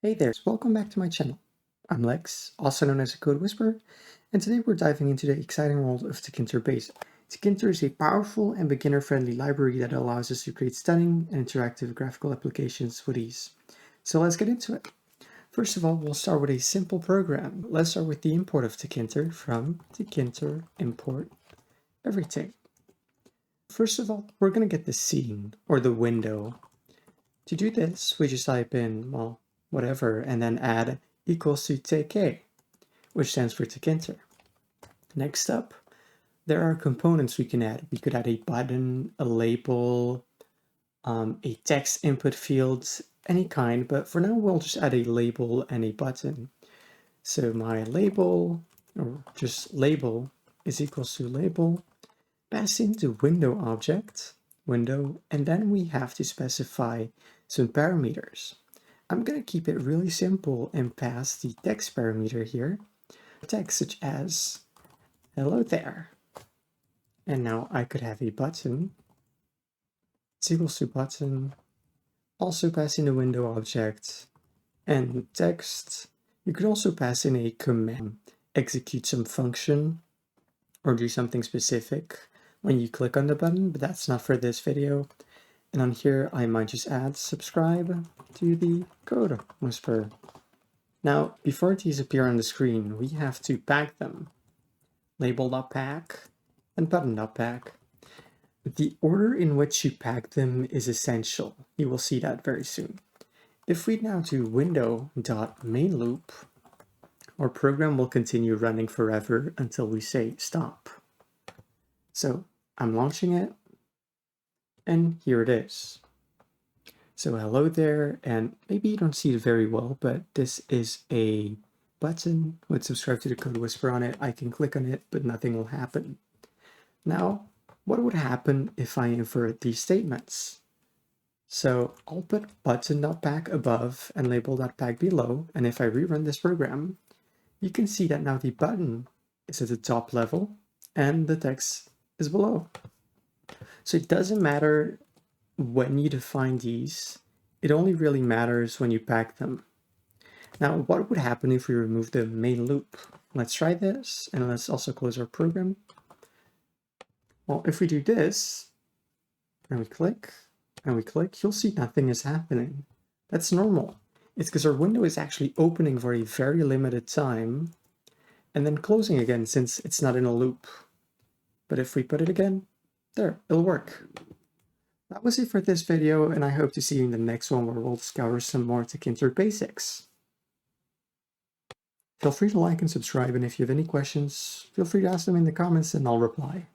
Hey there, welcome back to my channel. I'm Lex, also known as a Code Whisperer, and today we're diving into the exciting world of Tkinter Basic. Tkinter is a powerful and beginner-friendly library that allows us to create stunning and interactive graphical applications with ease. So let's get into it. First of all, we'll start with a simple program. Let's start with the import of Tkinter from Tkinter import everything. First of all, we're going to get the scene or the window. To do this, we just type in, well, whatever, and then add equals to tk, which stands for Tkinter. Next up, there are components we can add. We could add a button, a label, a text input field, any kind, but for now we'll just add a label and a button. So my label, or just label, is equals to label, passing the window object, window, and then we have to specify some parameters. I'm going to keep it really simple and pass the text parameter here, text such as hello there. And now I could have a button, it's equals to button, also passing the window object, and text. You could also pass in a command, execute some function, or do something specific when you click on the button, but that's not for this video. And on here, I might just add subscribe to the Code Whisperer. Now, before these appear on the screen, we have to pack them. Label.pack and button.pack. The order in which you pack them is essential. You will see that very soon. If we now do window.mainLoop, our program will continue running forever until we say stop. So I'm launching it, and here it is. So hello there, and maybe you don't see it very well, but this is a button with subscribe to the Code Whisperer on it. I can click on it, but nothing will happen. Now, what would happen if I invert these statements? So I'll put button.pack above and label.pack below, and if I rerun this program, you can see that now the button is at the top level and the text is below. So it doesn't matter when you define these, it only really matters when you pack them. Now, what would happen if we remove the main loop? Let's try this, and let's also close our program. Well, if we do this, and we click, you'll see nothing is happening. That's normal. It's because our window is actually opening for a very limited time, and then closing again since it's not in a loop. But if we put it again, there, it'll work. That was it for this video, and I hope to see you in the next one where we'll discover some more Tkinter basics. Feel free to like and subscribe, and if you have any questions, feel free to ask them in the comments and I'll reply.